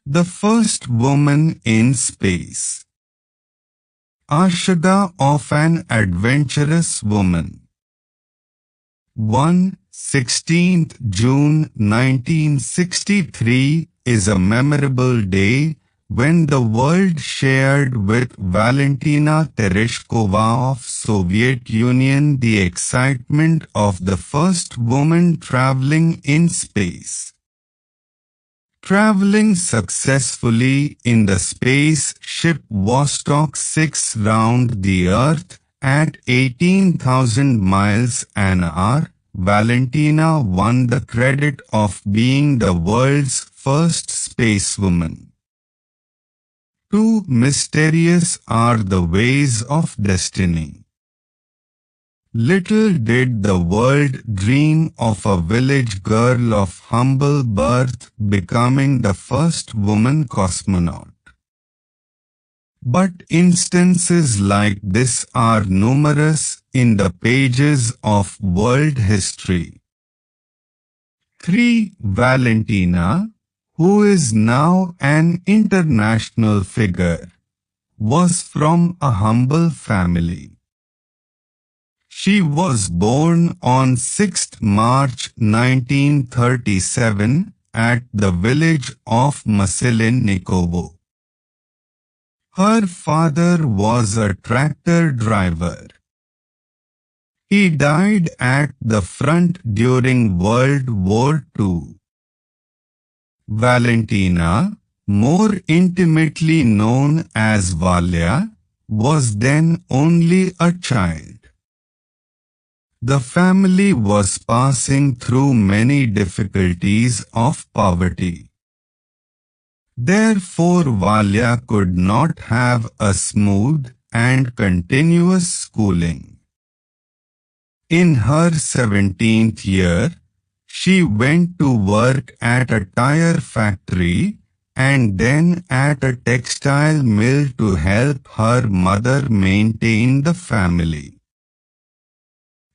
The first woman in space. Ashada of an adventurous woman. 16th June 1963 is a memorable day when the world shared with Valentina Tereshkova of Soviet Union the excitement of the first woman traveling in space. Traveling successfully in the spaceship Vostok 6 round the Earth at 18,000 miles an hour, Valentina won the credit of being the world's first spacewoman. Too mysterious are the ways of destiny. Little did the world dream of a village girl of humble birth becoming the first woman cosmonaut. But instances like this are numerous in the pages of world history. 3. Valentina, who is now an international figure, was from a humble family. She was born on 6 March 1937 at the village of Masilennikovo. Her father was a tractor driver. He died at the front during World War II. Valentina, more intimately known as Valya, was then only a child. The family was passing through many difficulties of poverty. Therefore, Valya could not have a smooth and continuous schooling. In her 17th year, she went to work at a tire factory and then at a textile mill to help her mother maintain the family.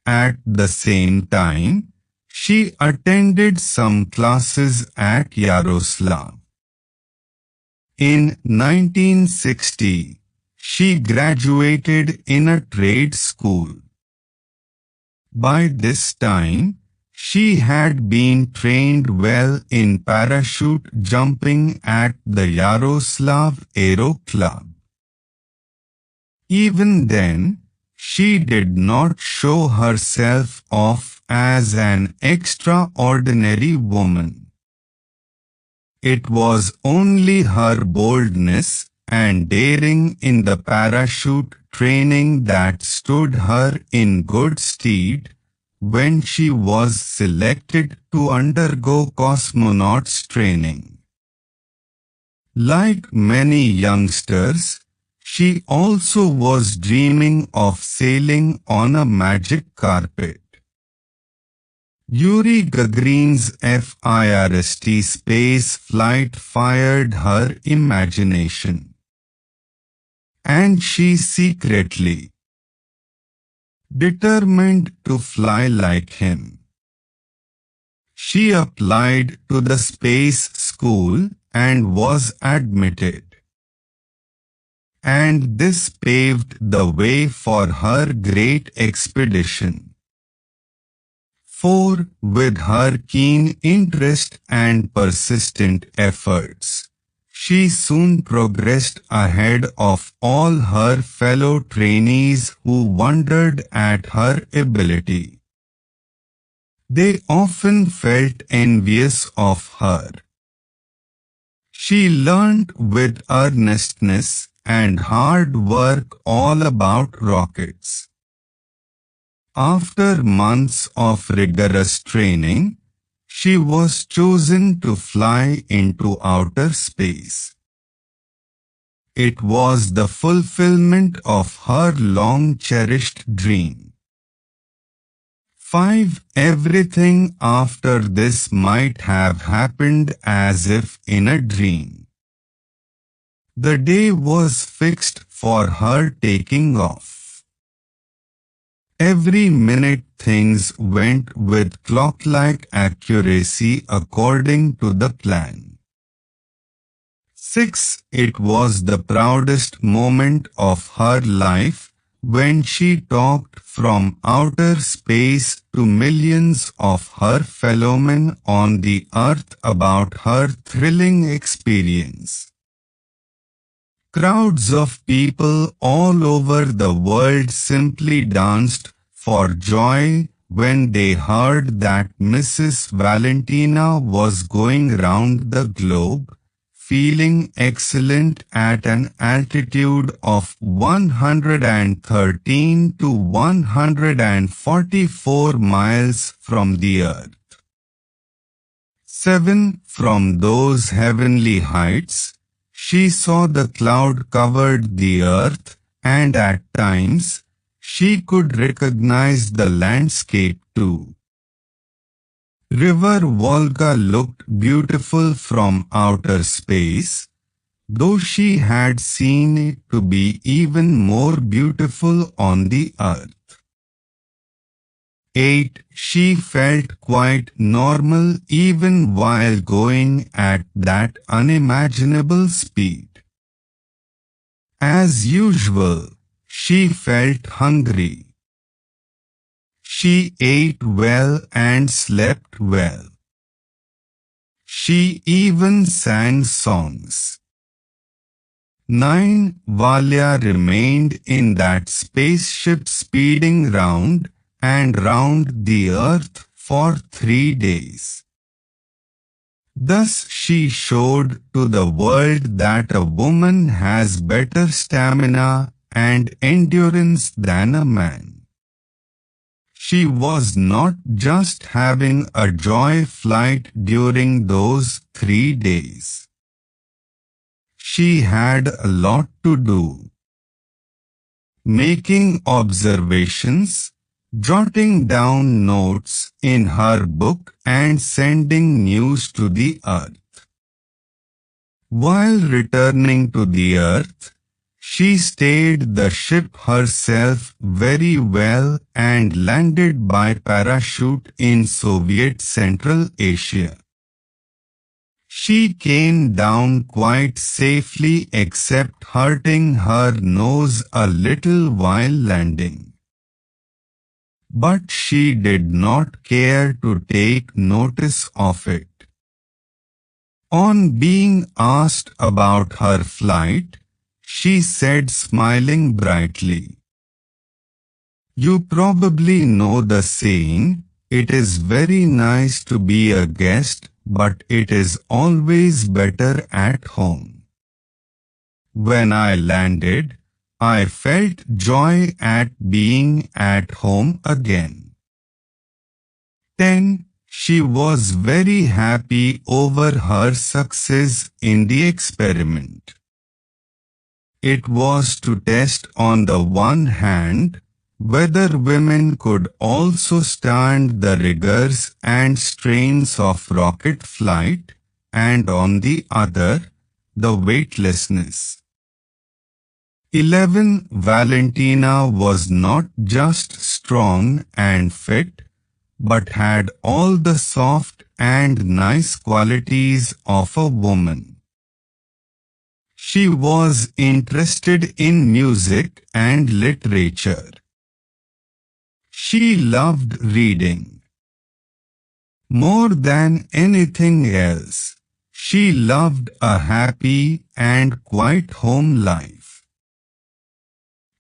At the same time, she attended some classes at Yaroslav. In 1960, she graduated in a trade school. By this time, she had been trained well in parachute jumping at the Yaroslav Aero Club. Even then, she did not show herself off as an extraordinary woman. It was only her boldness and daring in the parachute training that stood her in good stead when she was selected to undergo cosmonauts training. Like many youngsters, she also was dreaming of sailing on a magic carpet. Yuri Gagarin's FIRST space flight fired her imagination. And she secretly determined to fly like him. She applied to the space school and was admitted. And this paved the way for her great expedition. 4. With her keen interest and persistent efforts, she soon progressed ahead of all her fellow trainees who wondered at her ability. They often felt envious of her. She learned with earnestness and hard work all about rockets. After months of rigorous training, she was chosen to fly into outer space. It was the fulfillment of her long-cherished dream. 5. Everything after this might have happened as if in a dream. The day was fixed for her taking off. Every minute things went with clock-like accuracy according to the plan. 6. It was the proudest moment of her life when she talked from outer space to millions of her fellowmen on the earth about her thrilling experience. Crowds of people all over the world simply danced for joy when they heard that Mrs. Valentina was going round the globe, feeling excellent at an altitude of 113 to 144 miles from the earth. 7. From those heavenly heights, she saw the cloud covered the earth, and at times, she could recognize the landscape too. River Volga looked beautiful from outer space, though she had seen it to be even more beautiful on the earth. 8. She felt quite normal even while going at that unimaginable speed. As usual, she felt hungry. She ate well and slept well. She even sang songs. 9. Valya remained in that spaceship speeding round and round the earth for 3 days. Thus she showed to the world that a woman has better stamina and endurance than a man. She was not just having a joy flight during those 3 days. She had a lot to do. Making observations, jotting down notes in her book and sending news to the earth. While returning to the earth, she stayed the ship herself very well and landed by parachute in Soviet Central Asia. She came down quite safely except hurting her nose a little while landing. But she did not care to take notice of it. On being asked about her flight, she said smiling brightly, "You probably know the saying, it is very nice to be a guest, but it is always better at home." When I landed, I felt joy at being at home again. 10. She was very happy over her success in the experiment. It was to test on the one hand whether women could also stand the rigors and strains of rocket flight, and on the other, the weightlessness. 11. Valentina was not just strong and fit, but had all the soft and nice qualities of a woman. She was interested in music and literature. She loved reading. More than anything else, she loved a happy and quiet home life.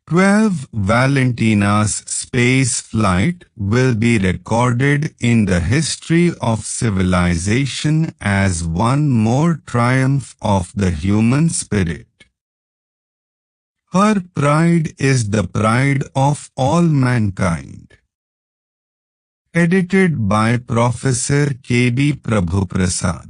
12. Valentina's space flight will be recorded in the history of civilization as one more triumph of the human spirit. Her pride is the pride of all mankind. Edited by Professor K.B. Prabhuprasad.